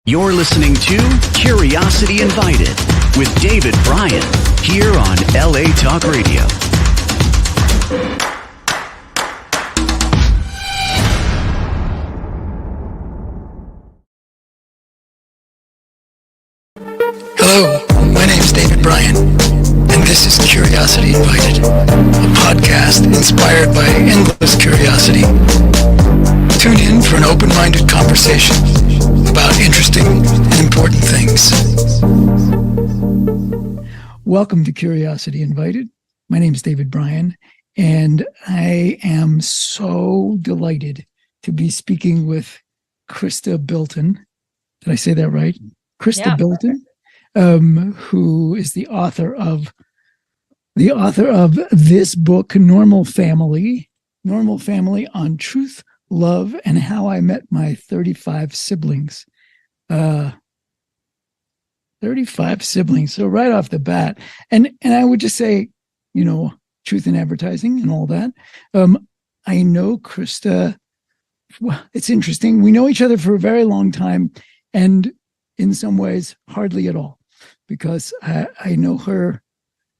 You're listening to Curiosity Invited with David Bryan here on LA Talk Radio. Hello, my name's David Bryan, and this is Curiosity Invited, a podcast inspired by endless curiosity. Tune in for an open-minded conversation about interesting and important things. Welcome to Curiosity Invited. My name is David Bryan, and I am so delighted to be speaking with Krista Bilton. Did I say that right? Krista Bilton, who is the author of this book, Normal Family on Truth, Love, and How I Met My 35 Siblings. 35 siblings. So right off the bat, and I would just say, truth in advertising and all that. I know Krista. Well, it's interesting. We know each other for a very long time, and in some ways, hardly at all, because I know her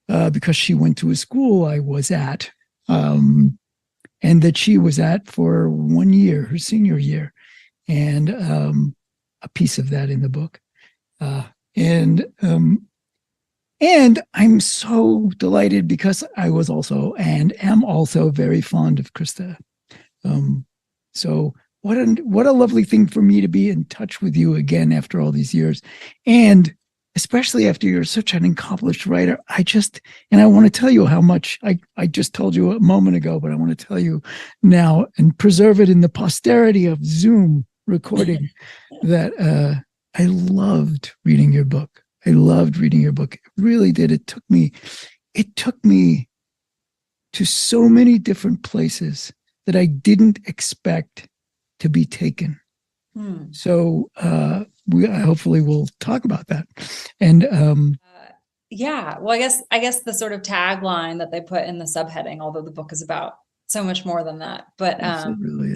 because she went to a school I was at, and that she was at for 1 year, her senior year, and a piece of that in the book. And I'm so delighted because I was also and am also very fond of Krista. So what a lovely thing for me to be in touch with you again after all these years, and especially after you're such an accomplished writer. I want to tell you how much I just told you a moment ago, but I want to tell you now and preserve it in the posterity of Zoom recording that I loved reading your book. I loved reading your book. It really did. It took me to so many different places that I didn't expect to be taken. So we hopefully we'll talk about that. And well, I guess the sort of tagline that they put in the subheading, although the book is about so much more than that, but yes, it really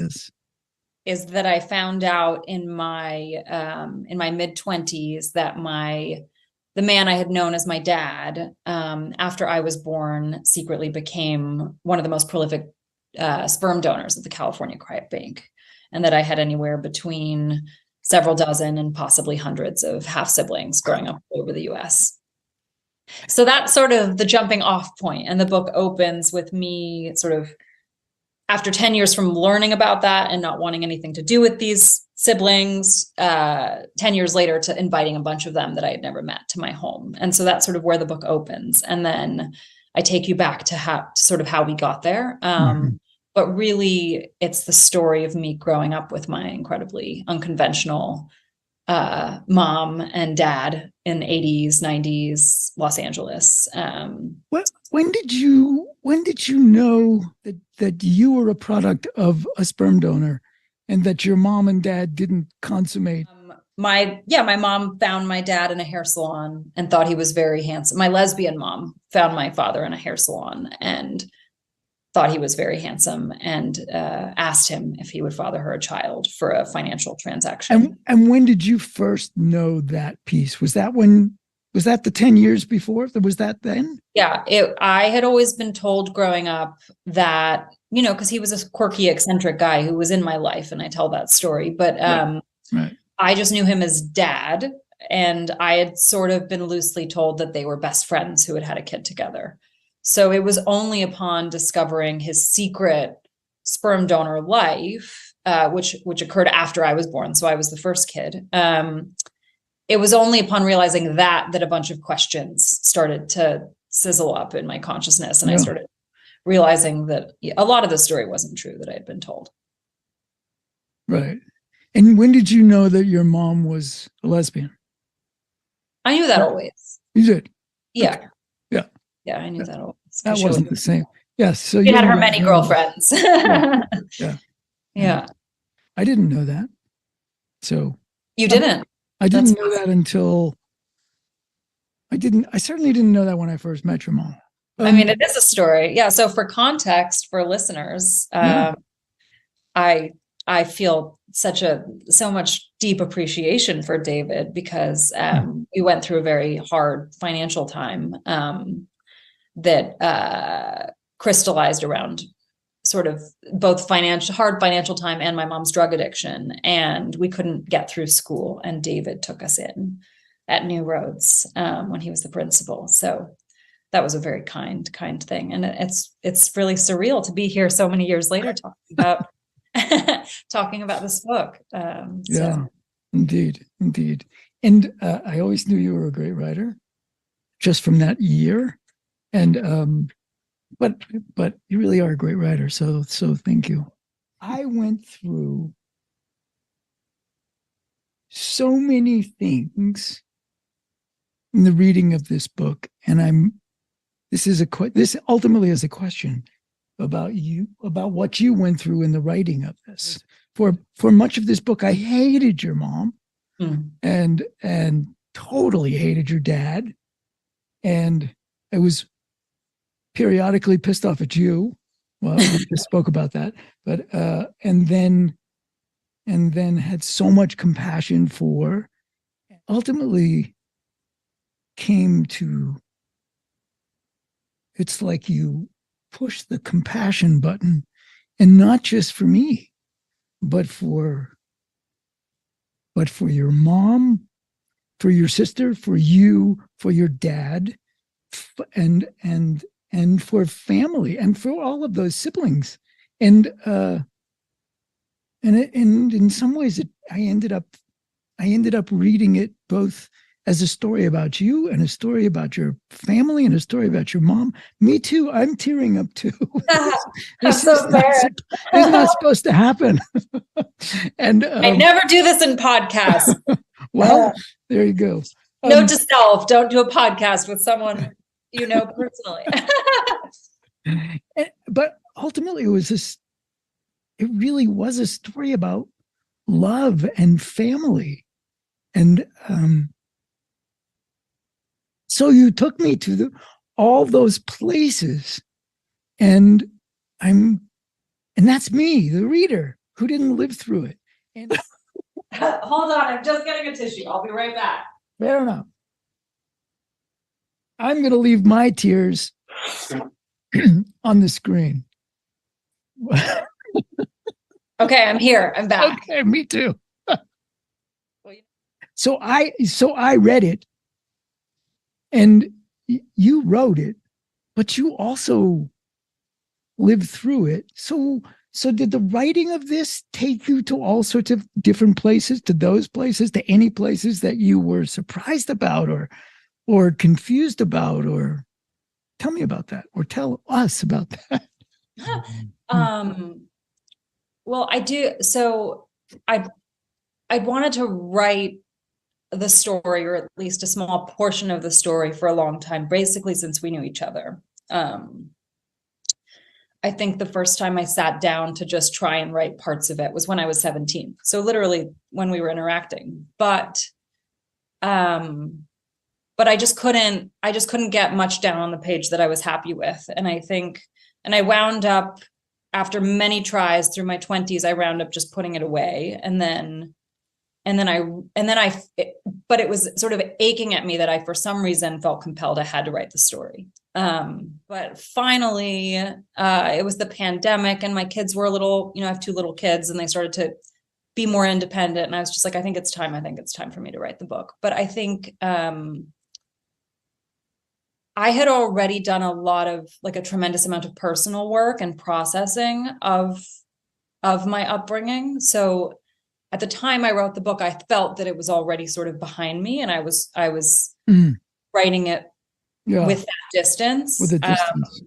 is that I found out in my mid-20s that the man I had known as my dad, after I was born, secretly became one of the most prolific sperm donors at the California Cryobank, and that I had anywhere between several dozen and possibly hundreds of half siblings growing up all over the US. So that's sort of the jumping off point. And the book opens with me sort of, after 10 years from learning about that and not wanting anything to do with these siblings, 10 years later to inviting a bunch of them that I had never met to my home. And so that's sort of where the book opens. And then I take you back to how we got there. But really, it's the story of me growing up with my incredibly unconventional mom and dad in 80s, 90s, Los Angeles. When did you know that you were a product of a sperm donor and that your mom and dad didn't consummate? My mom found my dad in a hair salon and thought he was very handsome. My lesbian mom found my father in a hair salon and thought he was very handsome and asked him if he would father her a child for a financial transaction. And when did you first know that piece? Was that the 10 years before? Was that then? Yeah, I had always been told growing up that, because he was a quirky, eccentric guy who was in my life, and I tell that story, but Right. I just knew him as dad, and I had sort of been loosely told that they were best friends who had a kid together. So it was only upon discovering his secret sperm donor life, which occurred after I was born. So I was the first kid. It was only upon realizing that a bunch of questions started to sizzle up in my consciousness. And I started realizing that a lot of the story wasn't true that I had been told. Right. And when did you know that your mom was a lesbian? I knew that always. You did? Yeah. Okay. Yeah. Yeah, I knew that always. That wasn't the same. Yes. So she had her many girlfriends. Yeah. I didn't know that. So you didn't? I didn't know that until I certainly didn't know that when I first met your mom. I mean, it is a story. Yeah. So for context for listeners, I I feel so much deep appreciation for David, because we went through a very hard financial time that crystallized around sort of both hard financial time and my mom's drug addiction. And we couldn't get through school. And David took us in at New Roads when he was the principal. So that was a very kind thing. And it's really surreal to be here so many years later talking about talking about this book. Yeah, indeed. And I always knew you were a great writer, just from that year. And but you really are a great writer. So thank you. I went through so many things in the reading of this book, and this ultimately is a question about you, about what you went through in the writing of this. For much of this book, I hated your mom, and totally hated your dad, and I was periodically pissed off at you. Well, we just spoke about that, but and then had so much compassion for. Ultimately, came to. It's like you push the compassion button, and not just for me, but for your mom, for your sister, for you, for your dad, and for family, and for all of those siblings. And in some ways I ended up reading it both as a story about you and a story about your family and a story about your mom. Me too. I'm tearing up too. This is not supposed to happen. And I never do this in podcasts. Well, there you go. Note to self: don't do a podcast with someone you know personally. But ultimately, it really was a story about love and family. And so you took me to all those places, and that's me, the reader, who didn't live through it. And Hold on, I'm just getting a tissue. I'll be right back. fair enough. I'm going to leave my tears on the screen. Okay, I'm here. I'm back. Okay, me too. So I read it, and you wrote it, but you also lived through it. So did the writing of this take you to all sorts of different places, to those places, to any places that you were surprised about or confused about? Or tell me about that, or tell us about that. Well, I do. So I wanted to write the story, or at least a small portion of the story, for a long time, basically since we knew each other. I think the first time I sat down to just try and write parts of it was when I was 17. So literally when we were interacting, but I just couldn't get much down on the page that I was happy with. And I wound up, after many tries through my 20s, I wound up just putting it away. But it was sort of aching at me that I, for some reason, felt compelled I had to write the story. But finally, it was the pandemic, and my kids were I have 2 little kids, and they started to be more independent. And I was just like, I think it's time for me to write the book. But I think, I had already done a lot of, a tremendous amount of personal work and processing of my upbringing. So at the time I wrote the book, I felt that it was already sort of behind me, and I was writing it with that distance. With a distance.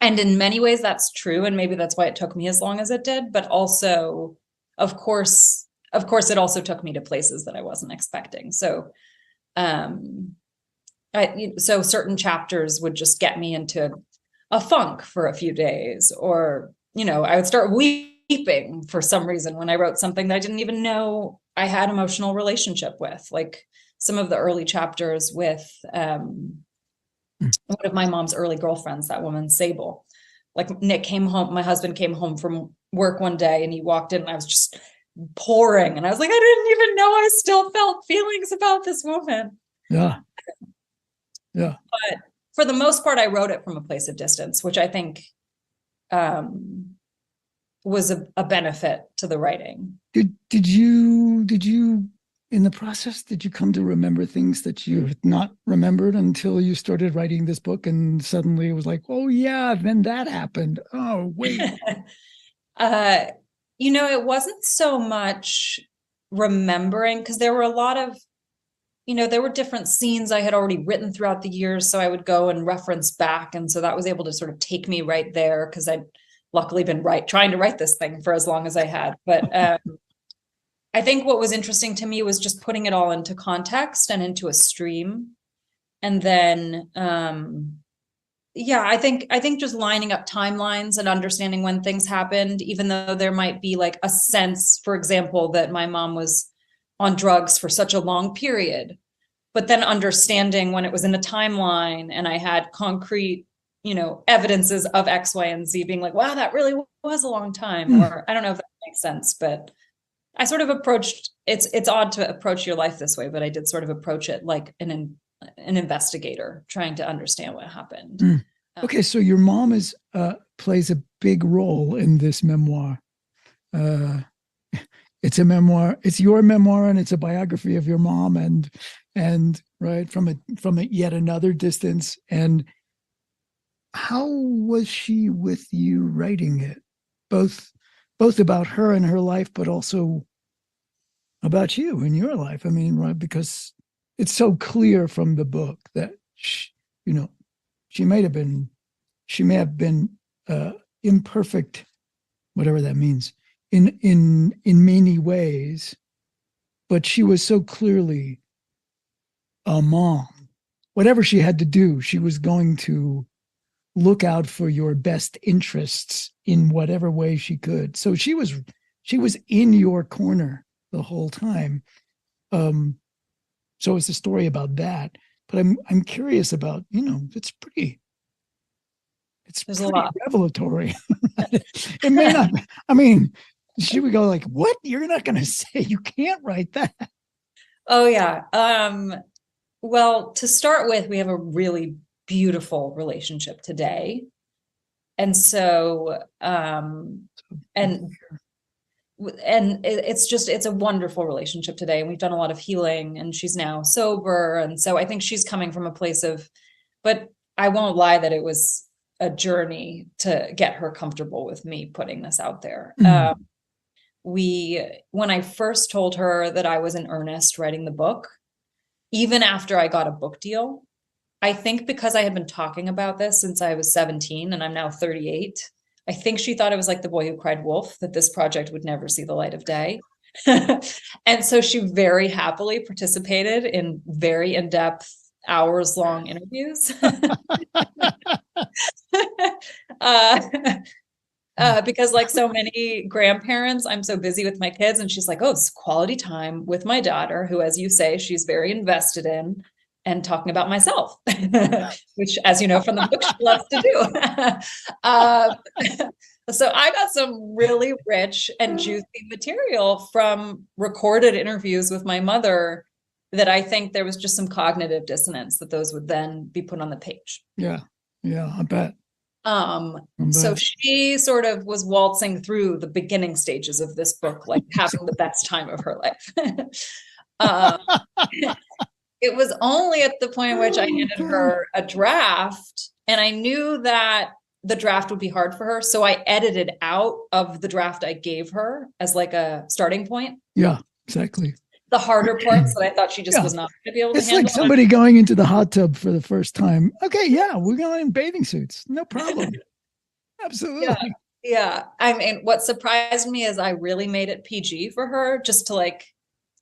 And in many ways that's true. And maybe that's why it took me as long as it did. But also, of course, it also took me to places that I wasn't expecting. So, so certain chapters would just get me into a funk for a few days, or, I would start weeping for some reason when I wrote something that I didn't even know I had emotional relationship with, like some of the early chapters with one of my mom's early girlfriends, that woman Sable, Like Nick came home, my husband came home from work one day and he walked in and I was just pouring. And I was like, I didn't even know I still felt feelings about this woman. Yeah. Yeah. But for the most part, I wrote it from a place of distance, which I think was a benefit to the writing. Did you in the process, did you come to remember things that you had not remembered until you started writing this book, and suddenly it was like, oh yeah, then that happened. Oh wait. It wasn't so much remembering, because there were a lot of, there were different scenes I had already written throughout the years. So I would go and reference back. And so that was able to sort of take me right there, because I'd luckily been trying to write this thing for as long as I had. But I think what was interesting to me was just putting it all into context and into a stream. And then, I think just lining up timelines and understanding when things happened, even though there might be like a sense, for example, that my mom was on drugs for such a long period, but then understanding when it was in a timeline and I had concrete, evidences of X, Y, and Z, being like, wow, that really was a long time. Or I don't know if that makes sense, but I sort of approached, it's odd to approach your life this way, but I did sort of approach it like an investigator trying to understand what happened. Okay, so your mom plays a big role in this memoir. It's a memoir. It's your memoir, and it's a biography of your mom, and right from a yet another distance. And how was she with you writing it? Both about her and her life, but also about you and your life. I mean, right, because it's so clear from the book that she may have been imperfect, whatever that means, in many ways, but she was so clearly a mom. Whatever she had to do, she was going to look out for your best interests in whatever way she could. So she was in your corner the whole time. So it's a story about that. But I'm curious about, it's pretty There's a lot revelatory. It may not. I mean, she would go like, "What? You're not going to say you can't write that?" Oh yeah. Well, to start with, we have a really beautiful relationship today, and so it's a wonderful relationship today, and we've done a lot of healing, and she's now sober, and so I think she's coming from a place of, but I won't lie that it was a journey to get her comfortable with me putting this out there. When I first told her that I was in earnest writing the book, even after I got a book deal, I think because I had been talking about this since I was 17 and I'm now 38, I think she thought it was like The Boy Who Cried Wolf, that this project would never see the light of day. And so she very happily participated in very in-depth, hours-long interviews. Because like so many grandparents, I'm so busy with my kids, and she's like, oh, it's quality time with my daughter, who, as you say, she's very invested in, and talking about myself, which, as you know from the book, she loves to do. So I got some really rich and juicy material from recorded interviews with my mother that I think there was just some cognitive dissonance that those would then be put on the page. Yeah, I bet. So she sort of was waltzing through the beginning stages of this book, like having the best time of her life. It was only at the point in which I handed her a draft, and I knew that the draft would be hard for her. So I edited out of the draft I gave her as like a starting point. Yeah, exactly. The harder parts that I thought she just was not going to be able to handle. It's like somebody going into the hot tub for the first time. Okay, yeah, we're going in bathing suits. No problem. Absolutely. Yeah. I mean, what surprised me is I really made it PG for her, just to like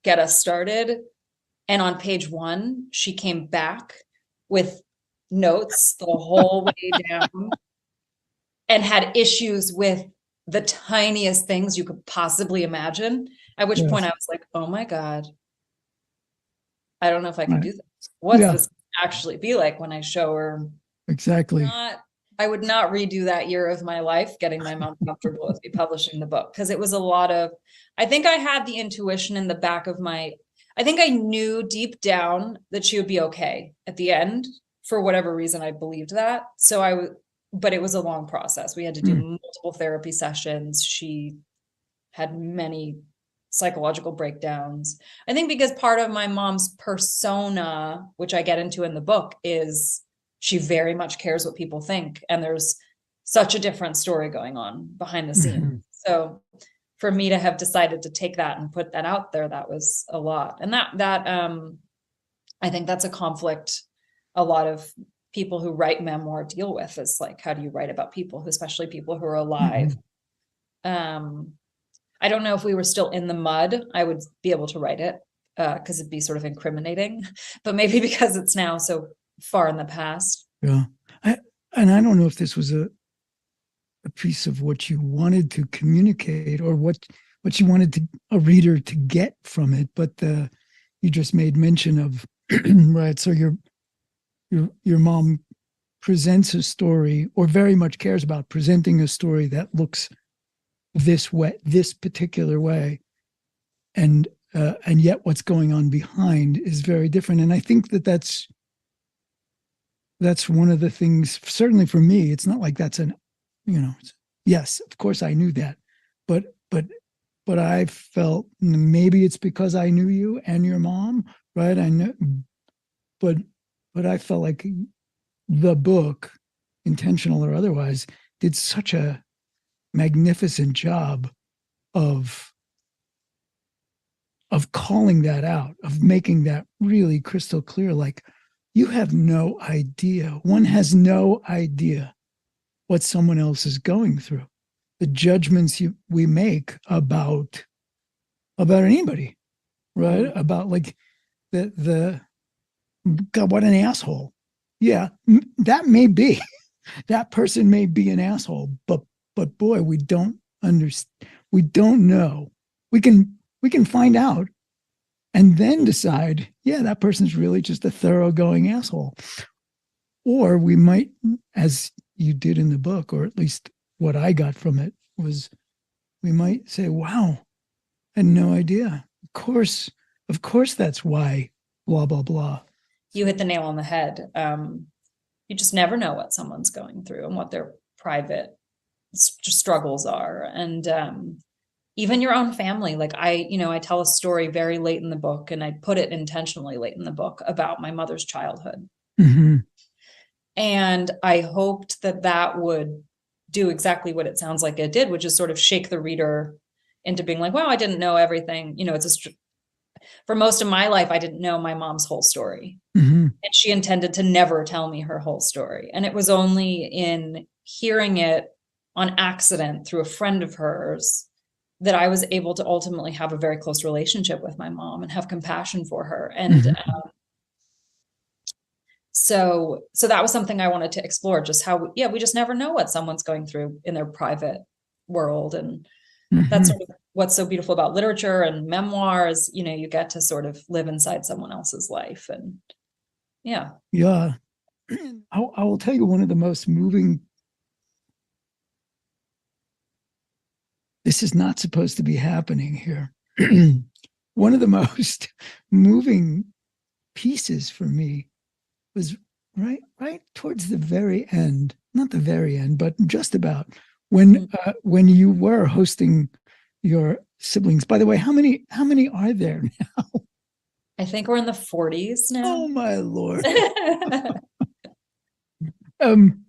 get us started. And on page 1, she came back with notes the whole way down and had issues with the tiniest things you could possibly imagine. At which point I was like, oh my God, I don't know if I can do this. What's this actually be like when I show her? Exactly. I would not redo that year of my life getting my mom comfortable with me publishing the book, because it was a lot of, I think I had the intuition in the back of I think I knew deep down that she would be okay at the end. For whatever reason, I believed that. But it was a long process. We had to do multiple therapy sessions. She had many psychological breakdowns. I think because part of my mom's persona, which I get into in the book, is she very much cares what people think. And there's such a different story going on behind the scenes. So for me to have decided to take that and put that out there, that was a lot. And I think that's a conflict a lot of people who write memoir deal with, is like, how do you write about people, especially people who are alive? I don't know if we were still in the mud, I would be able to write it, because it'd be sort of incriminating, but maybe because it's now so far in the past. Yeah. And I don't know if this was a piece of what you wanted to communicate, or what you wanted a reader to get from it, but you just made mention of, right, so your mom presents a story, or very much cares about presenting a story that looks this way, this particular way, and yet what's going on behind is very different. And I think that's one of the things, certainly for me. It's not like that's yes, of course I knew that, but I felt, maybe it's because I knew you and your mom, right? I know, but I felt like the book, intentional or otherwise, did such a magnificent job of calling that out, of making that really crystal clear. Like, you have no idea. One has no idea what someone else is going through. The judgments we make about anybody, right? About like the God, what an asshole. Yeah, that may be. That person may be an asshole, but boy, we don't understand. We don't know. We can find out and then decide, yeah, that person's really just a thoroughgoing asshole. Or we might, as you did in the book, or at least what I got from it, was we might say, wow, I had no idea. Of course that's why, blah, blah, blah. You hit the nail on the head. You just never know what someone's going through and what their private struggles are. And even your own family. Like I tell a story very late in the book, and I put it intentionally late in the book, about my mother's childhood. Mm-hmm. And I hoped that would do exactly what it sounds like it did, which is sort of shake the reader into being like, wow, I didn't know everything. For most of my life, I didn't know my mom's whole story. Mm-hmm. And she intended to never tell me her whole story. And it was only in hearing it on accident through a friend of hers that I was able to ultimately have a very close relationship with my mom and have compassion for her. And Mm-hmm. So that was something I wanted to explore, just how, we just never know what someone's going through in their private world. And Mm-hmm. that's sort of what's so beautiful about literature and memoirs. You get to sort of live inside someone else's life. And yeah. I will tell you, one of the most moving, this is not supposed to be happening here. One of the most moving pieces for me was right towards the very end, not the very end, but just about, when you were hosting your siblings. By the way, how many are there now? I think we're in the 40s now. Oh my Lord. And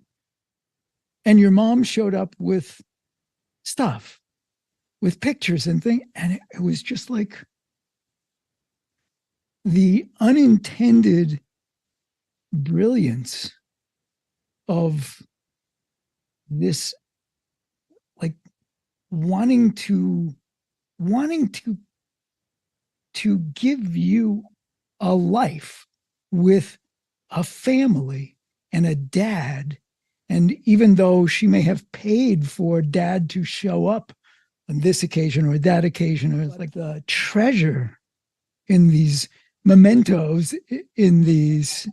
your mom showed up with stuff, with pictures and things, and it was just like the unintended brilliance of this, like wanting to give you a life with a family and a dad. And even though she may have paid for dad to show up on this occasion or that occasion, or like the treasure in these mementos, in these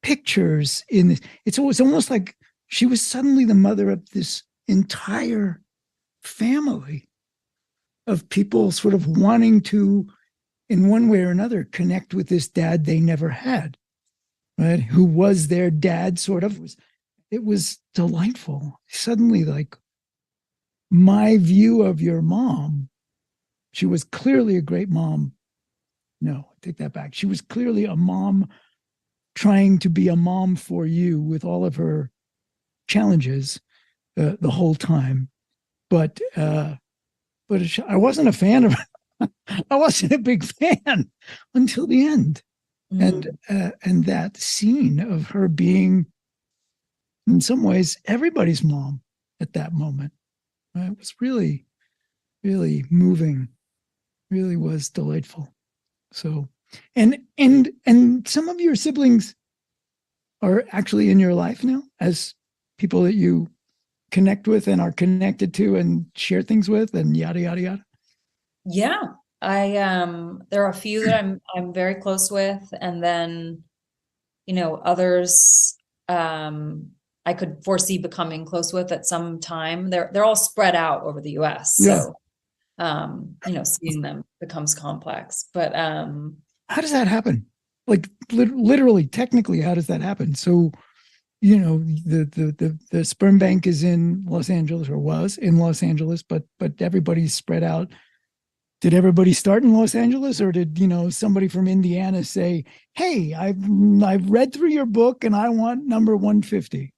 pictures in this. It's almost like she was suddenly the mother of this entire family of people sort of wanting to, in one way or another, connect with this dad they never had, right? Who was their dad, sort of. It was delightful. Suddenly, like, my view of your mom, she was clearly a great mom. No, I take that back. She was clearly a mom trying to be a mom for you with all of her challenges the whole time. But I wasn't a fan of I wasn't a big fan until the end. And that scene of her being, in some ways, everybody's mom at that moment. It was really, really moving. Really was delightful. So, and some of your siblings are actually in your life now as people that you connect with and are connected to and share things with and yada yada yada. Yeah, there are a few that I'm very close with, and then, others I could foresee becoming close with at some time. They're all spread out over the US. So seeing them becomes complex. But how does that happen? Like literally, technically, how does that happen? So, the sperm bank is in Los Angeles, or was in Los Angeles, but everybody's spread out. Did everybody start in Los Angeles, or did somebody from Indiana say, "Hey, I've read through your book and I want number 150"?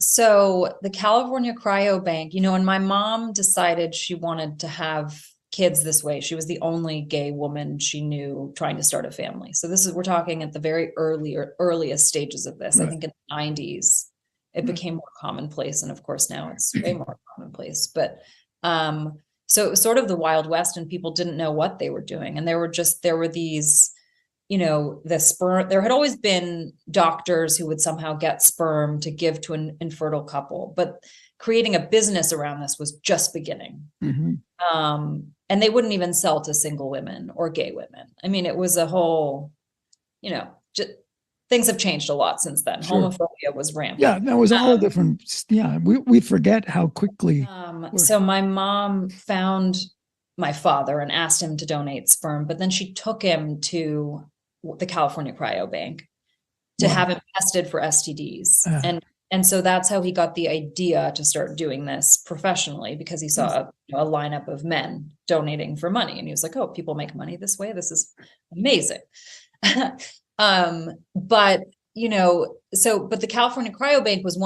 So the California Cryobank, when my mom decided she wanted to have kids this way, she was the only gay woman she knew trying to start a family. So we're talking at the very earliest stages of this. Right. I think in the 90s, it became more commonplace. And of course, now it's way more commonplace. But so it was sort of the Wild West, and people didn't know what they were doing. And there were these, the sperm, there had always been doctors who would somehow get sperm to give to an infertile couple, but creating a business around this was just beginning. Mm-hmm. And they wouldn't even sell to single women or gay women. I mean, it was a whole, things have changed a lot since then. Sure. Homophobia was rampant. Yeah, that was all different. Yeah, we forget how quickly. So my mom found my father and asked him to donate sperm, but then she took him to the California Cryobank to have him tested for STDs. And so that's how he got the idea to start doing this professionly, because he saw a lineup of men donating for money. And he was like, oh, people make money this way. This is amazing. But the California Cryobank was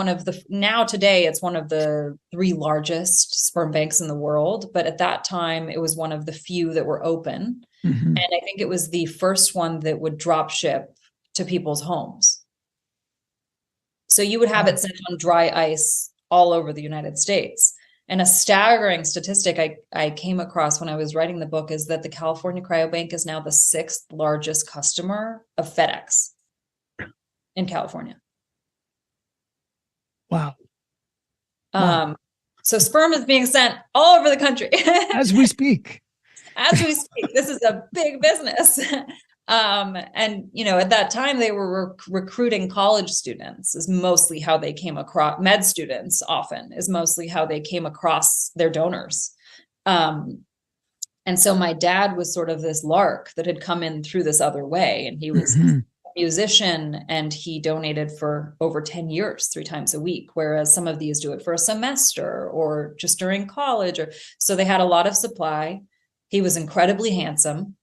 today it's one of the 3 largest sperm banks in the world. But at that time, it was one of the few that were open. Mm-hmm. And I think it was the first one that would drop ship to people's homes. So you would have it sent on dry ice all over the United States. And a staggering statistic I came across when I was writing the book is that the California Cryobank is now the 6th largest customer of FedEx in California. Wow. So sperm is being sent all over the country. As we speak. This is a big business. And, at that time they were recruiting college students is mostly how they came across, med students often is mostly how they came across their donors. And so my dad was sort of this lark that had come in through this other way, and he was a musician, and he donated for over 10 years, 3 times a week, whereas some of these do it for a semester or just during college. So they had a lot of supply. He was incredibly handsome.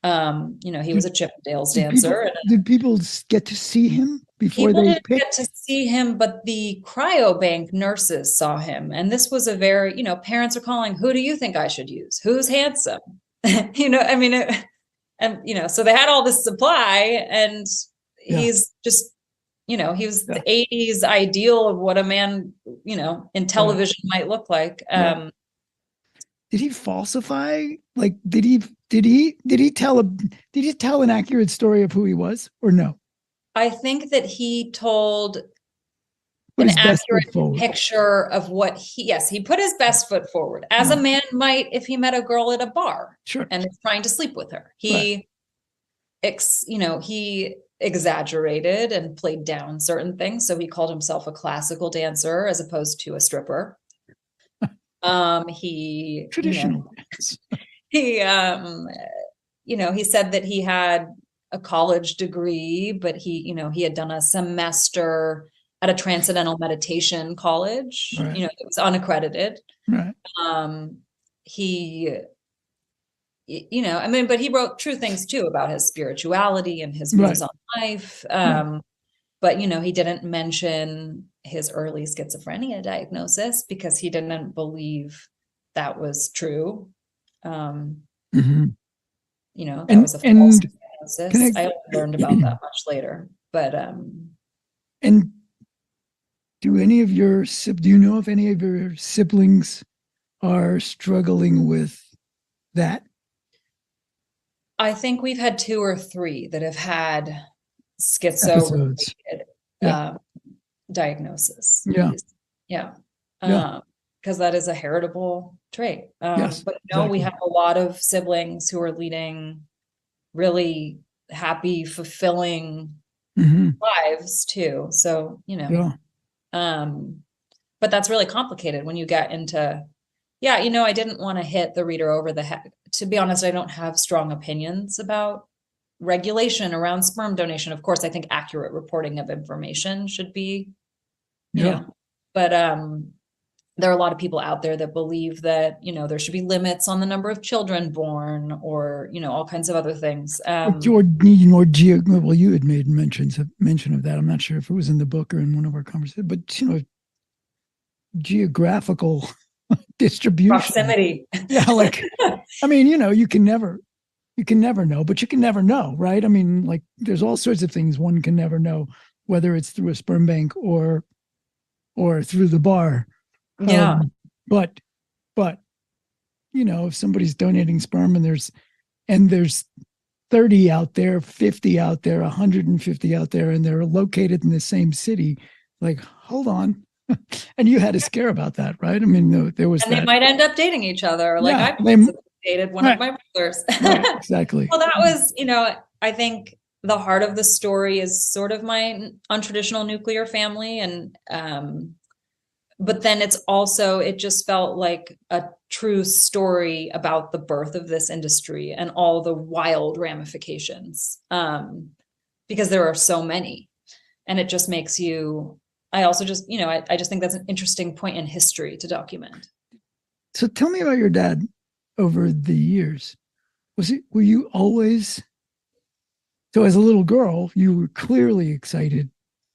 He was a Chippendales dancer. Did people get to see him before they picked? Get to see him, but the cryobank nurses saw him. And this was a very, parents are calling, who do you think I should use? Who's handsome? So they had all this supply, and he's just, he was the 80s ideal of what a man, in television might look like. Did he falsify? Like, did he tell an accurate story of who he was, or no? I think that he told an accurate picture of what he put his best foot forward, as a man might if he met a girl at a bar and is trying to sleep with her. He exaggerated and played down certain things. So he called himself a classical dancer as opposed to a stripper. He, Traditional dance. he, he said that he had a college degree, but he had done a semester at a transcendental meditation college, Right. it was unaccredited. Right. He, but he wrote true things too about his spirituality and his views on life. But, he didn't mention his early schizophrenia diagnosis because he didn't believe that was true. That was a false diagnosis. I learned about that much later, but, and do you know if any of your siblings are struggling with that? I think we've had 2 or 3 that have had schizo diagnosis. Yeah. Because that is a heritable trait. Yes, but we have a lot of siblings who are leading really happy, fulfilling lives too. So, but that's really complicated when you get into, I didn't want to hit the reader over the head. To be honest, I don't have strong opinions about regulation around sperm donation. Of course, I think accurate reporting of information should be, but there are a lot of people out there that believe that, there should be limits on the number of children born or, all kinds of other things. You had made mention of that. I'm not sure if it was in the book or in one of our conversations, but, geographical distribution. Proximity. Yeah. You can never know, but you can never know, right? There's all sorts of things one can never know, whether it's through a sperm bank or through the bar. Yeah. But if somebody's donating sperm and there's 30 out there, 50 out there, 150 out there, and they're located in the same city, hold on. And you had to scare about that, right? There was, and they might end up dating each other. I dated one of my brothers. Right, exactly. Well, that was, I think the heart of the story is sort of my untraditional nuclear family. And, but then it just felt like a true story about the birth of this industry and all the wild ramifications. Because there are so many, and it just makes you, I also just, I just think that's an interesting point in history to document. So tell me about your dad over the years. Were you always, so as a little girl, you were clearly excited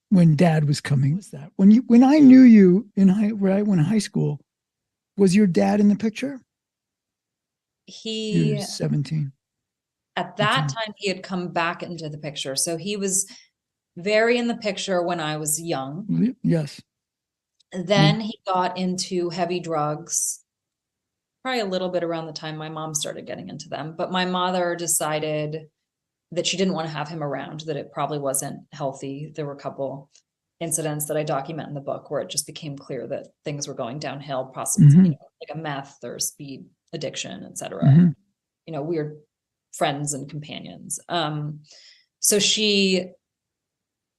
when dad was coming? Was that when I knew you in high school, was your dad in the picture? He was 17. At that time, he had come back into the picture. So he was very in the picture when I was young. Yes. Then he got into heavy drugs, probably a little bit around the time my mom started getting into them. But my mother decided that she didn't want to have him around, that it probably wasn't healthy. There were a couple incidents that I document in the book where it just became clear that things were going downhill, possibly, like a meth or speed addiction, et cetera. Weird friends and companions. So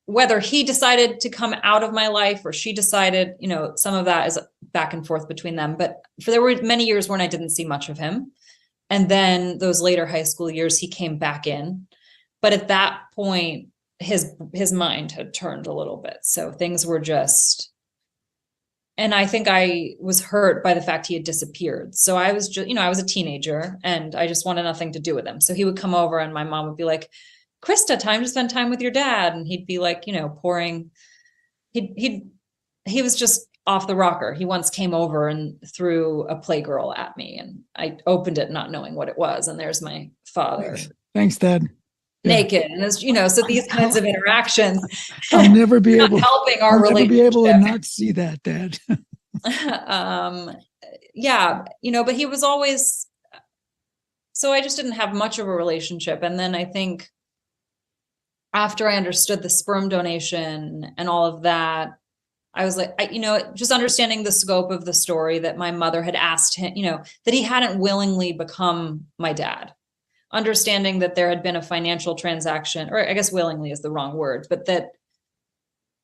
whether he decided to come out of my life or she decided, some of that is back and forth between them. But there were many years when I didn't see much of him. And then those later high school years, he came back in. But at that point, his mind had turned a little bit. So things were just, and I think I was hurt by the fact he had disappeared. So I was just, I was a teenager and I just wanted nothing to do with him. So he would come over and my mom would be like, Krista, time to spend time with your dad. And he'd be like, pouring, he was just off the rocker. He once came over and threw a Playgirl at me and I opened it not knowing what it was. And there's my father. Thanks, Dad. Naked. And as so these kinds of interactions. I'll never be able helping our relationship. I'll never be able to not see that, Dad. But he was always, so I just didn't have much of a relationship. And then I think after I understood the sperm donation and all of that, I was like, just understanding the scope of the story that my mother had asked him, that he hadn't willingly become my dad. understanding that there had been a financial transaction, or I guess willingly is the wrong word, but that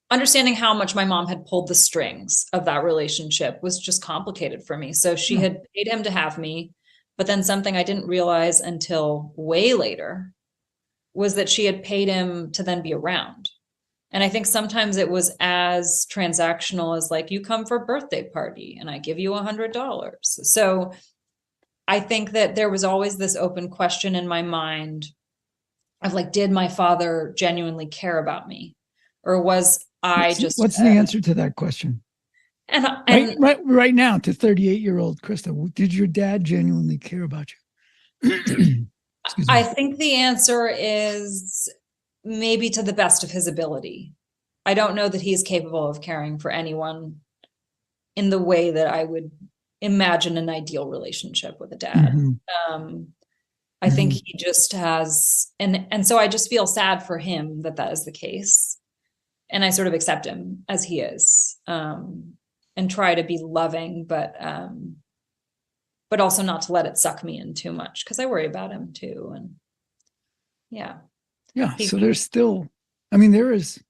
understanding how much my mom had pulled the strings of that relationship was just complicated for me. So she had paid him to have me, but then something I didn't realize until way later was that she had paid him to then be around. And I think sometimes it was as transactional as like, you come for a birthday party and I give you $100. So I think that there was always this open question in my mind of like, did my father genuinely care about me? Or was I just... What's the answer to that question? And right now, to 38-year-old Krista, did your dad genuinely care about you? I think the answer is maybe to the best of his ability. I don't know that he's capable of caring for anyone in the way that I would imagine an ideal relationship with a dad. I think he just has, and so I just feel sad for him that is the case. And I sort of accept him as he is, and try to be loving, but also not to let it suck me in too much, because I worry about him too. And yeah. So there's still, I mean, there is,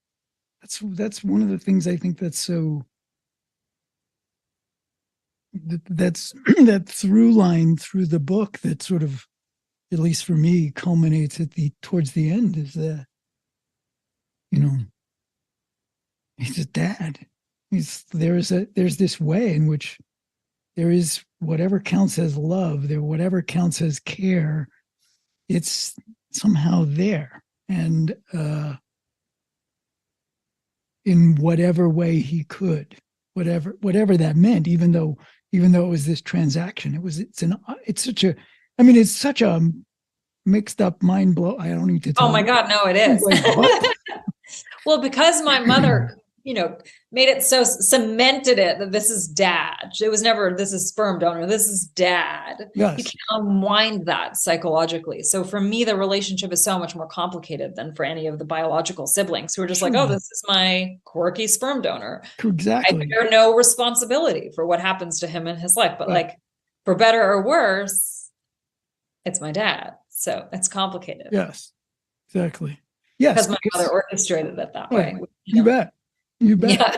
that's one of the things I think that's so, that's that through line through the book that sort of, at least for me, culminates towards the end, is that, he's a dad. There's this way in which there is whatever counts as love, whatever counts as care, it's somehow there. And in whatever way he could, whatever that meant, even though it was this transaction, it's such a mixed up mind blow. I don't need to tell Oh my God, no, it is. Like, well, because my mother, made it so cemented it that this is dad. It was never, this is sperm donor, this is dad. Yes. You can't unwind that psychologically. So for me, the relationship is so much more complicated than for any of the biological siblings who are just like, oh, this is my quirky sperm donor. Exactly. I bear no responsibility for what happens to him in his life. But like, for better or worse, it's my dad. So it's complicated. Yes, exactly. Yes. Because my mother orchestrated it that way. You bet. You bet. Yeah.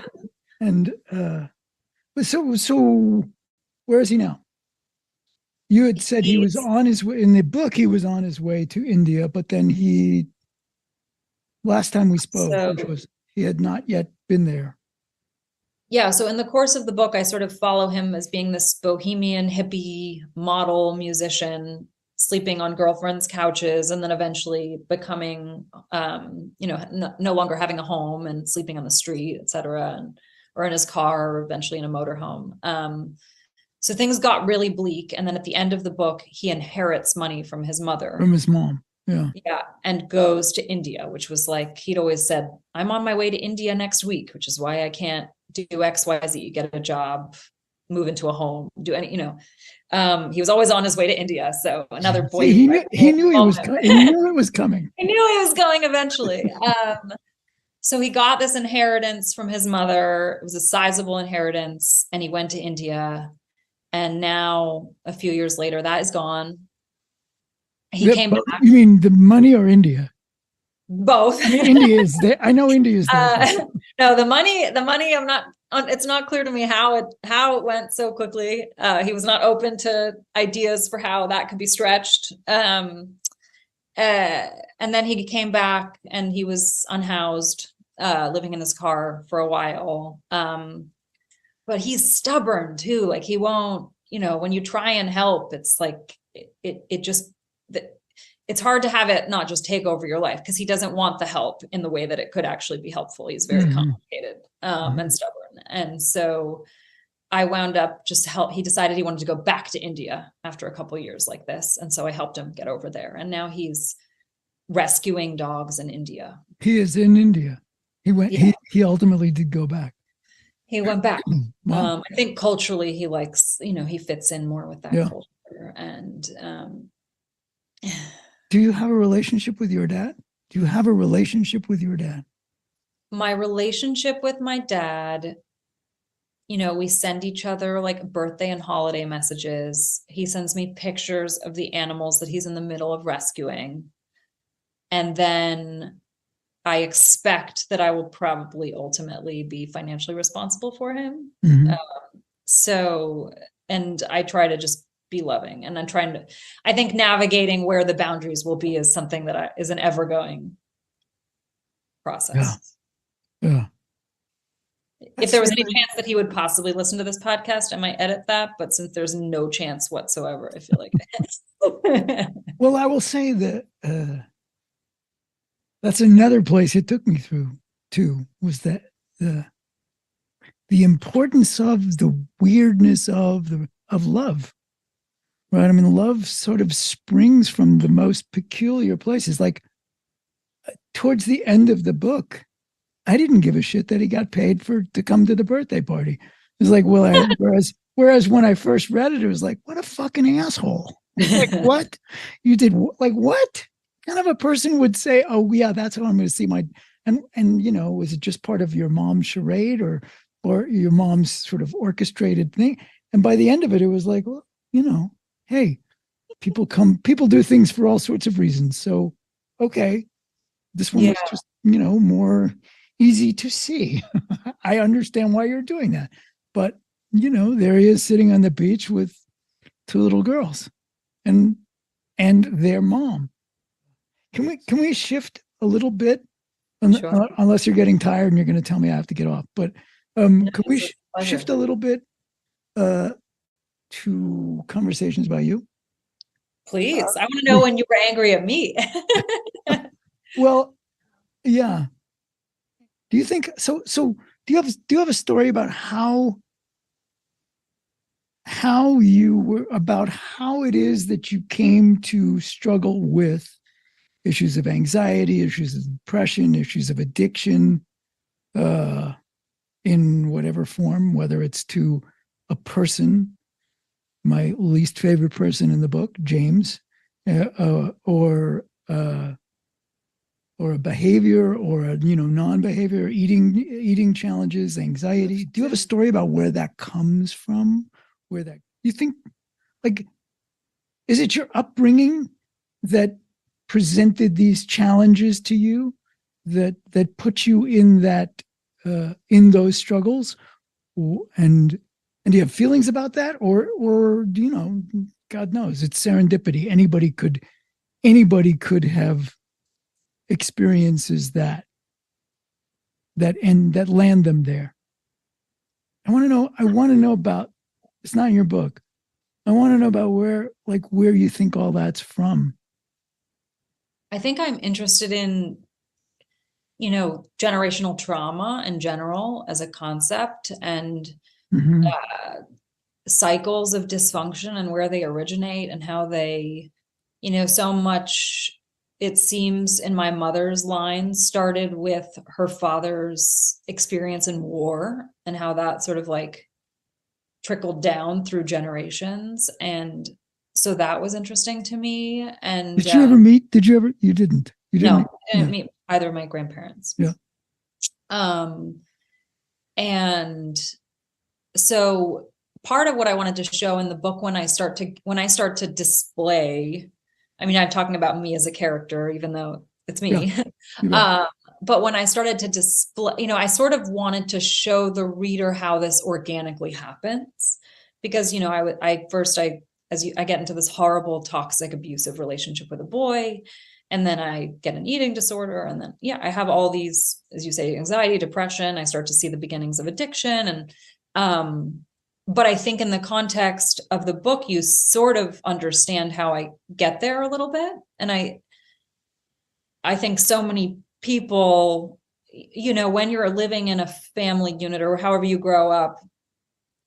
And so where is he now? You had said he was on his way, in the book, he was on his way to India, but then last time we spoke, which was, he had not yet been there. Yeah. So in the course of the book, I sort of follow him as being this bohemian hippie model musician, sleeping on girlfriends' couches, and then eventually becoming, no longer having a home and sleeping on the street, et cetera, or in his car, or eventually in a motorhome. So things got really bleak. And then at the end of the book, he inherits money from his mother. From his mom. Yeah. Yeah. And goes to India, which was like, he'd always said, I'm on my way to India next week, which is why I can't do X, Y, Z, get a job, move into a home, do any, he was always on his way to India. So another boy. He knew it was coming. He knew he was going eventually. So he got this inheritance from his mother. It was a sizable inheritance, and he went to India. And now, a few years later, that is gone. He came back. You mean the money or India? Both. I mean, India is there. I know India is there. No, the money. I'm not. It's not clear to me how it went so quickly. He was not open to ideas for how that could be stretched. And then he came back, and he was unhoused, living in his car for a while. But he's stubborn too. Like, he won't, when you try and help, it's like, it's hard to have it not just take over your life, because he doesn't want the help in the way that it could actually be helpful. He's very complicated, and stubborn. And so I wound up he decided he wanted to go back to India after a couple of years like this. And so I helped him get over there. And now he's rescuing dogs in India. He is in India. He went, yeah. He ultimately did go back. He went back. Wow. I think culturally he likes, he fits in more with that culture. And do you have a relationship with your dad? My relationship with my dad we send each other like birthday and holiday messages. He sends me pictures of the animals that he's in the middle of rescuing. And then I expect that I will probably ultimately be financially responsible for him. Mhm. So, and I try to just be loving, and I think navigating where the boundaries will be is something that is an ever going process. Yeah. If there was any chance that he would possibly listen to this podcast, I might edit that. But since there's no chance whatsoever, I feel like Well, I will say that that's another place it took me through too, was that the importance of the weirdness of love. Right. I mean, love sort of springs from the most peculiar places. Like towards the end of the book, I didn't give a shit that he got paid to come to the birthday party. It was like, well, whereas when I first read it, it was like, what a fucking asshole. Like, what? You did, like, what kind of a person would say, oh yeah, that's how I'm going to see my, and was it just part of your mom's charade or your mom's sort of orchestrated thing? And by the end of it, it was like, well, hey, people do things for all sorts of reasons. So, okay, this one was just, more easy to see. I understand why you're doing that. But, there he is sitting on the beach with two little girls and their mom. Can we shift a little bit? Sure. Unless you're getting tired and you're going to tell me I have to get off. But can we shift a little bit to conversations about you? Please. I want to know when you were angry at me. Well, yeah. Do you think so? Do you have a story about how it is that you came to struggle with issues of anxiety, issues of depression, issues of addiction, in whatever form, whether it's to a person, my least favorite person in the book, James, or a behavior, or a non-behavior, eating challenges, anxiety. Do you have a story about where that comes from? Where that you think, like, is it your upbringing that presented these challenges to you, that put you in in those struggles, and do you have feelings about that, or do God knows, it's serendipity. Anybody could have experiences that land them there. I want to know about, it's not in your book. I want to know about where you think all that's from. I think I'm interested in, generational trauma in general as a concept, and Mm-hmm. cycles of dysfunction and where they originate and how they, so much, it seems, in my mother's line started with her father's experience in war and how that sort of like trickled down through generations. And so that was interesting to me. And did you ever meet? You didn't. No, I didn't meet either of my grandparents. Yeah. And so part of what I wanted to show in the book, when I start to display, I mean, I'm talking about me as a character, even though it's me. Yeah. But when I started to display, I sort of wanted to show the reader how this organically happens, because, I get into this horrible, toxic, abusive relationship with a boy, and then I get an eating disorder, and then, I have all these, as you say, anxiety, depression. I start to see the beginnings of addiction, and, but I think in the context of the book, you sort of understand how I get there a little bit. And I think so many people, when you're living in a family unit or however you grow up,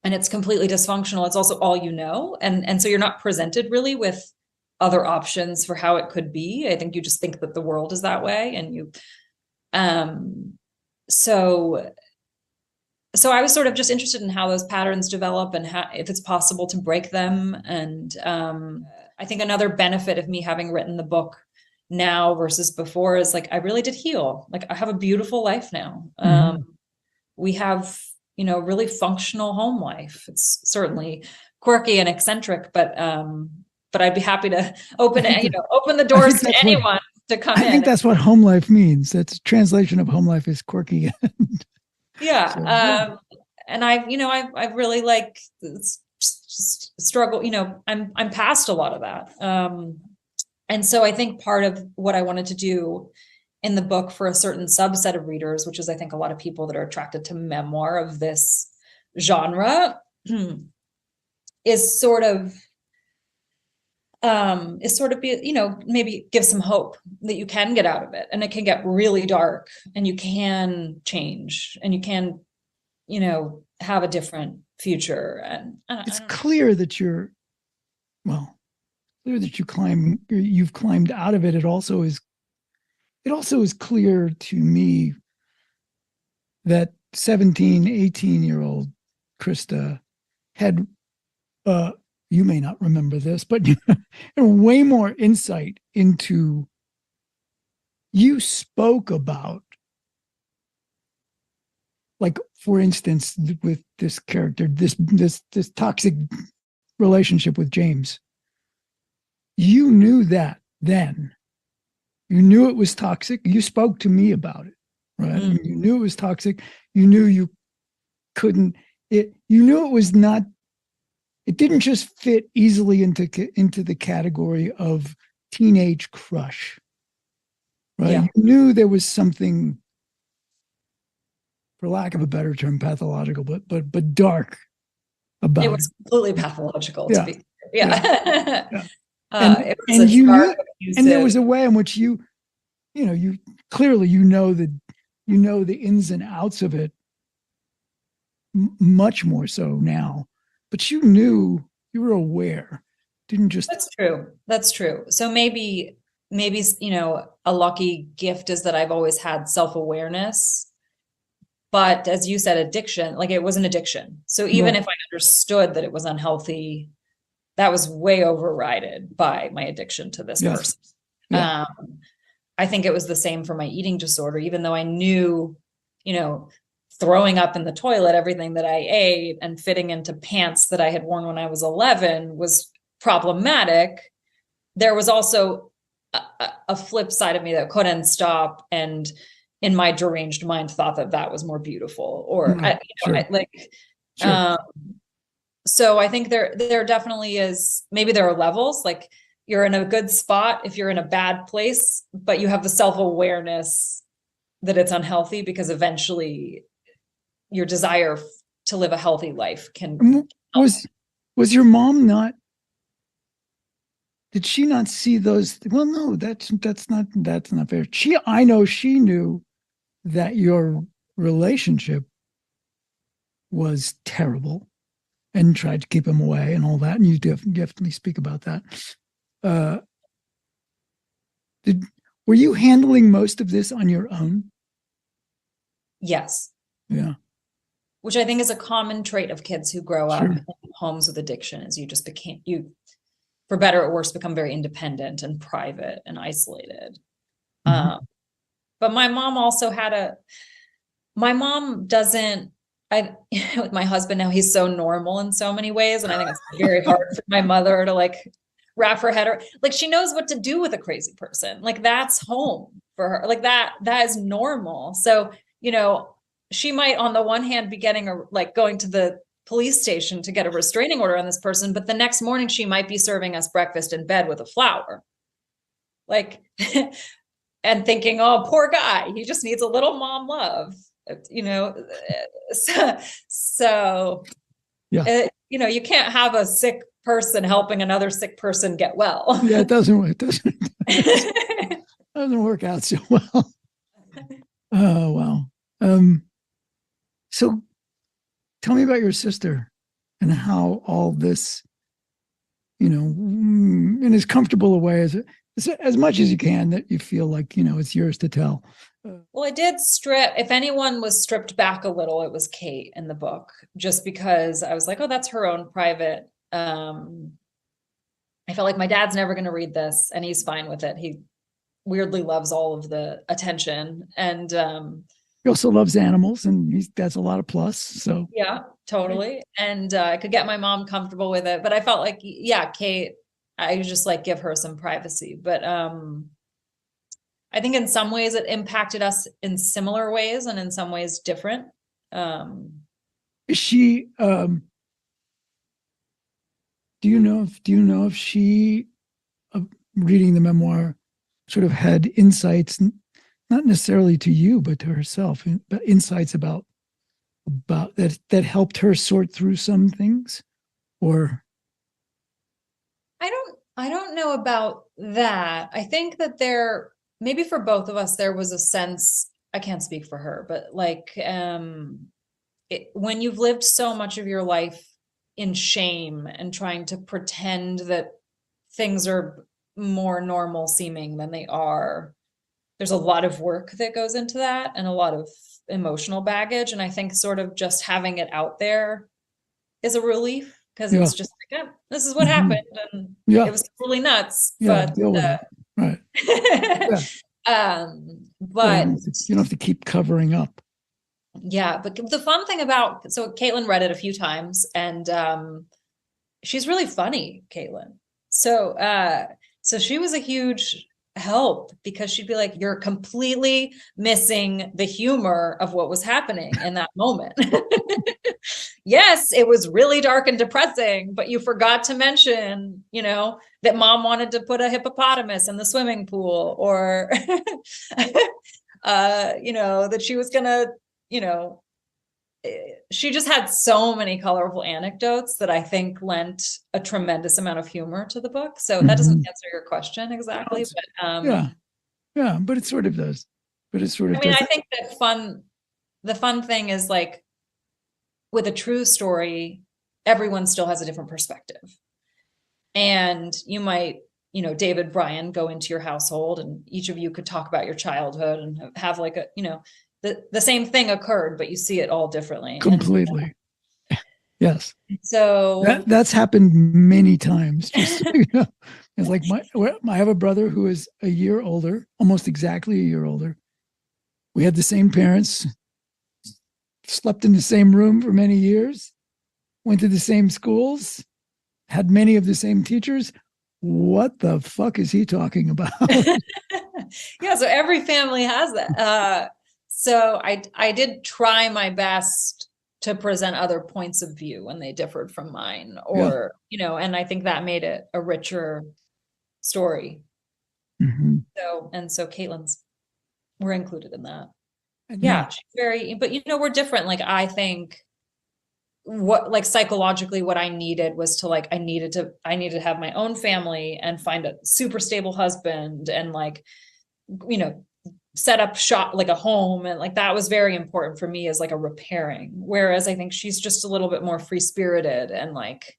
and it's completely dysfunctional, it's also all you know. And so you're not presented really with other options for how it could be. I think you just think that the world is that way. And so I was sort of just interested in how those patterns develop and if it's possible to break them. And I think another benefit of me having written the book now versus before is, like, I really did heal. Like, I have a beautiful life now. We have really functional home life. It's certainly quirky and eccentric, but I'd be happy to open the doors to anyone to come in. I think that's what home life means. That's translation of home life is quirky. Yeah. So, yeah. And I've really like struggle, I'm past a lot of that. And so I think part of what I wanted to do in the book for a certain subset of readers, which is I think a lot of people that are attracted to memoir of this genre, is sort of be, maybe give some hope that you can get out of it, and it can get really dark, and you can change, and you can, have a different future. And it's clear that you've climbed out of it. It also is clear to me that 17, 18-year-old Krista had, you may not remember this, but way more insight into, you spoke about, like, for instance, with this character, this toxic relationship with James. You knew that then. You knew it was toxic. You spoke to me about it, right? Mm. You knew it was toxic. You knew you couldn't. You knew it was not. It didn't just fit easily into the category of teenage crush, right? Yeah. You knew there was something, for lack of a better term, pathological, but dark about it. It was completely pathological. Yeah. To be, yeah. Yeah. And you knew, and there was a way in which you clearly the ins and outs of it much more so now, but you knew, you were aware, didn't just. That's true. So maybe a lucky gift is that I've always had self-awareness, but as you said, addiction, like, it was an addiction. So even if I understood that it was unhealthy, that was way overridden by my addiction to this person. Yeah. I think it was the same for my eating disorder, even though I knew, throwing up in the toilet, everything that I ate, and fitting into pants that I had worn when I was 11 was problematic. There was also a flip side of me that couldn't stop, and in my deranged mind thought that was more beautiful, or so I think there definitely is, maybe there are levels, like, you're in a good spot if you're in a bad place, but you have the self-awareness that it's unhealthy, because eventually your desire to live a healthy life can. Was your mom not, did she not see those? Well, no, that's not fair. I know she knew that your relationship was terrible and tried to keep him away and all that. And you definitely speak about that. Were you handling most of this on your own? Yes. Yeah. Which I think is a common trait of kids who grow up in homes with addiction, is you, for better or worse, become very independent and private and isolated. Mm-hmm. But my mom also with my husband now, he's so normal in so many ways. And I think it's very hard for my mother to, like, wrap her head around. Like, she knows what to do with a crazy person. Like, that's home for her. Like, that is normal. So, she might on the one hand be going to the police station to get a restraining order on this person, but the next morning she might be serving us breakfast in bed with a flower. Like, and thinking, oh, poor guy, he just needs a little mom love, so yeah. You can't have a sick person helping another sick person get well. Yeah, it doesn't work out so well. Oh, wow. So tell me about your sister and how all this, in as comfortable a way as much as you can, that you feel like, it's yours to tell. Well, I did if anyone was stripped back a little, it was Kate in the book, just because I was like, oh, that's her own private. I felt like my dad's never going to read this, and he's fine with it. He weirdly loves all of the attention. And He also loves animals, and that's a lot of plus. So Yeah, totally. And I could get my mom comfortable with it, but I felt like, yeah, Kate, I just like give her some privacy. But I think in some ways it impacted us in similar ways and in some ways different. is she? Do you know if she, reading the memoir, sort of had insights, not necessarily to you, but to herself, but insights about that helped her sort through some things, or I don't know about that. I think that maybe for both of us there was a sense, I can't speak for her, but like when you've lived so much of your life in shame and trying to pretend that things are more normal seeming than they are, there's a lot of work that goes into that and a lot of emotional baggage. And I think sort of just having it out there is a relief, because yeah, it's just like, oh, this is what happened. And yeah, it was totally nuts. yeah, But deal with it, right? Yeah, but you don't have to keep covering up. yeah, but the fun thing so Caitlin read it a few times, and she's really funny, Caitlin. So she was a huge help, because she'd be like, you're completely missing the humor of what was happening in that moment. Yes, it was really dark and depressing, but you forgot to mention, that mom wanted to put a hippopotamus in the swimming pool, or that she was gonna, she just had so many colorful anecdotes that I think lent a tremendous amount of humor to the book. So that doesn't answer your question exactly, but yeah, but it sort of does. But it sort of I mean, does. I think that the fun thing is, like, with a true story, everyone still has a different perspective. And you might, David, Bryan, go into your household, and each of you could talk about your childhood and have like the same thing occurred, but you see it all differently. Completely. Yes. So that's happened many times. Just so you know. It's like I have a brother who is a year older, almost exactly a year older. We had the same parents, slept in the same room for many years, went to the same schools, had many of the same teachers. What the fuck is he talking about? Yeah, so every family has that. So I did try my best to present other points of view when they differed from mine, or and I think that made it a richer story. Mm-hmm. So Caitlin's, we're included in that. And yeah, she's very, but we're different. Like, I think psychologically what I needed was to I needed to have my own family and find a super stable husband, and set up shop, like a home, and like that was very important for me as like a repairing. Whereas I think she's just a little bit more free spirited and like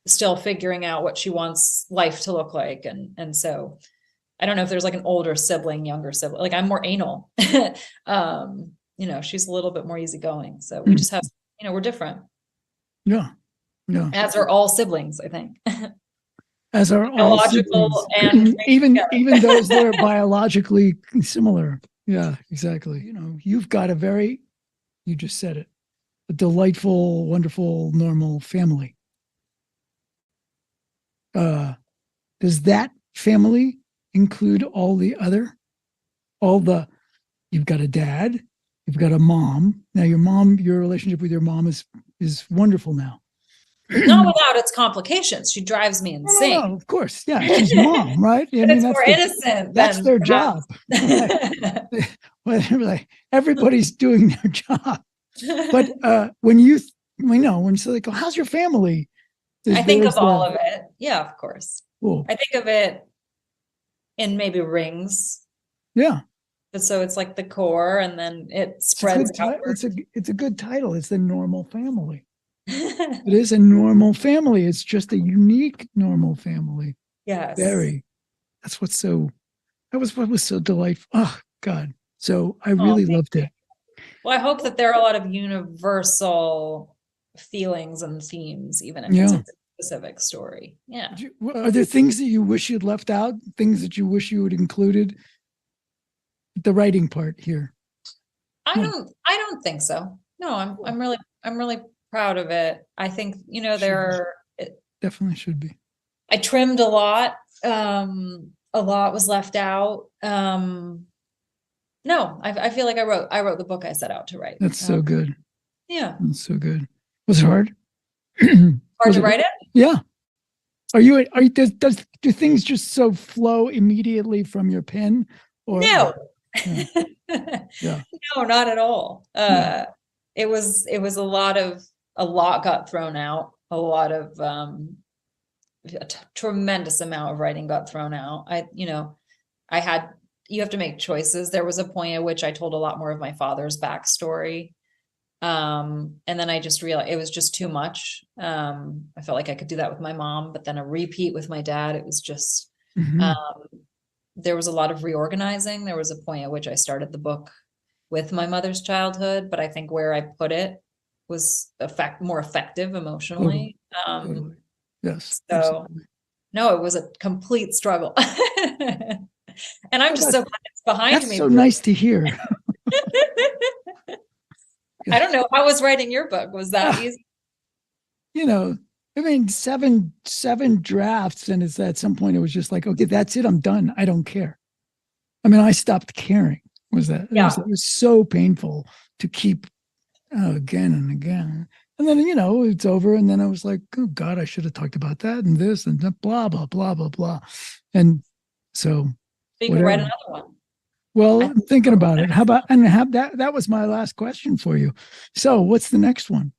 still figuring out what she wants life to look like. And so I don't know if there's like an older sibling, younger sibling. Like, I'm more anal. She's a little bit more easygoing. So we just have, we're different. Yeah. Yeah. As are all siblings, I think. As are all siblings. And even those that are biologically similar. Yeah, exactly. You've got you just said it, a delightful, wonderful, normal family. Does that family include you've got a dad, you've got a mom. Now your relationship with your mom is wonderful now. Not without its complications. She drives me insane. No, of course. Yeah, she's mom, right? It's more innocent. That's their job. Everybody's doing their job. But when you say, like, oh, how's your family? I think of all of it. Yeah, of course. Cool. I think of it in maybe rings. Yeah. So it's like the core, and then it spreads out. It's a good title. It's the normal family. It is a normal family. It's just a unique normal family. Yes. That was what was so delightful. Oh God. So I really loved it. Well, I hope that there are a lot of universal feelings and themes, even if it's a specific story. Yeah. Are there things that you wish you'd left out? Things that you wish you had included? The writing part here. I don't think so. No, I'm really proud of it. I think, Definitely should be. I trimmed a lot. A lot was left out. No, I feel like I wrote the book I set out to write. That's so good. Yeah. That's so good. Was it hard? Hard to write it? Yeah. Do things just so flow immediately from your pen? Or no. Yeah. Yeah. No, not at all. Yeah. It was a lot got thrown out. A lot of tremendous amount of writing got thrown out. You have to make choices. There was a point at which I told a lot more of my father's backstory. And then I just realized it was just too much. I felt like I could do that with my mom, but then a repeat with my dad, it was just, there was a lot of reorganizing. There was a point at which I started the book with my mother's childhood, but I think where I put it was more effective emotionally. Totally. Yes. So Absolutely. no, it was a complete struggle. And I'm just so glad it's behind That's me. so nice to hear. I don't know. How was writing your book? Was that easy? I mean, seven drafts, and it's at some point it was just like, okay, that's it. I'm done. I don't care. I mean, I stopped caring. It was so painful to keep again and again. And then, it's over. And then I was like, oh God, I should have talked about that and this and that, blah, blah, blah, blah, blah. And so you can write another one. Well, I'm thinking about it. How about, and that was my last question for you. So what's the next one?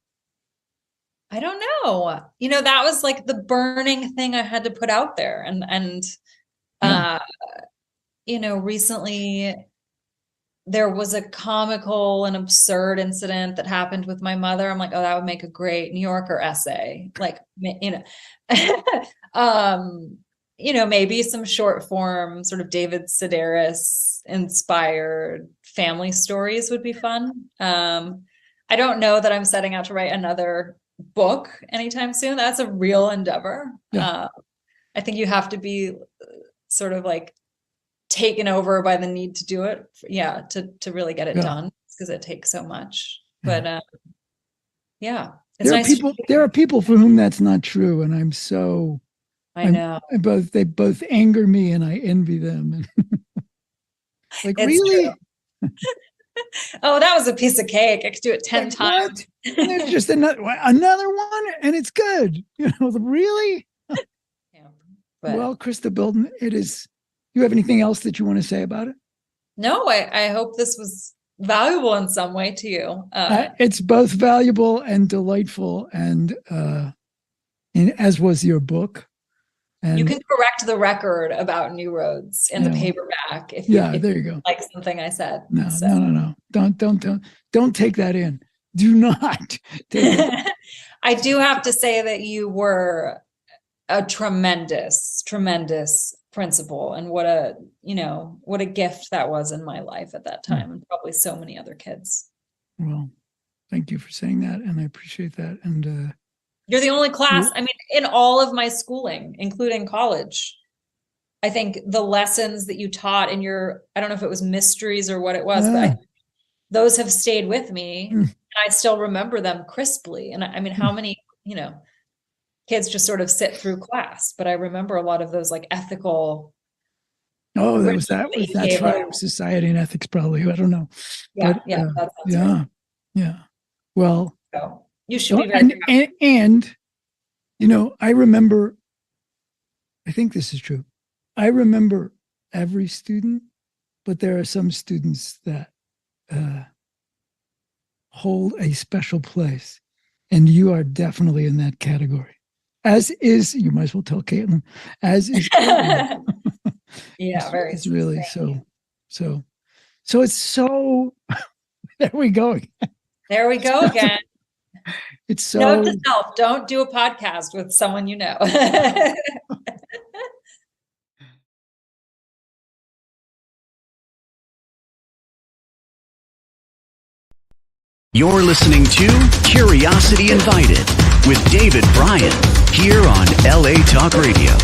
I don't know. That was like the burning thing I had to put out there. And recently there was a comical and absurd incident that happened with my mother. I'm like, oh, that would make a great New Yorker essay. Like, maybe some short form sort of David Sedaris inspired family stories would be fun. I don't know that I'm setting out to write another book anytime soon. That's a real endeavor. Yeah. I think you have to be sort of like taken over by the need to do it. Yeah. To really get it done, because it takes so much. But it's there are people for whom that's not true. And I know. They both anger me and I envy them. Like, it's really? Oh, that was a piece of cake. I could do it 10 times. And there's just another one, and it's good. Really? Yeah, well, Krista Bilden, it is. You have anything else that you want to say about it? No, I hope this was valuable in some way to you. It's both valuable and delightful, and as was your book. And you can correct the record about New Roads in the paperback if there you go. Like something I said. No. Don't take that in. Do not take it. I do have to say that you were a tremendous principal, and what a gift that was in my life at that time, and probably so many other kids. Well, thank you for saying that, and I appreciate that. And you're the only class, I mean, in all of my schooling, including college, I think the lessons that you taught in I don't know if it was mysteries or what it was, but those have stayed with me, and I still remember them crisply. And I mean, how many, kids just sort of sit through class, but I remember a lot of those like ethical. Oh, that's right. Society and ethics, probably. I don't know. Yeah. But, that's right. Yeah. Well, so you should be very and I remember, I think this is true. I remember every student, but there are some students that hold a special place, and you are definitely in that category. As is, you might as well tell Caitlin, as is. Yeah, very. It's really so it's so. There we go. There we go again. It's so. Note to self: don't do a podcast with someone you know. You're listening to Curiosity Invited with David Bryan here on LA Talk Radio.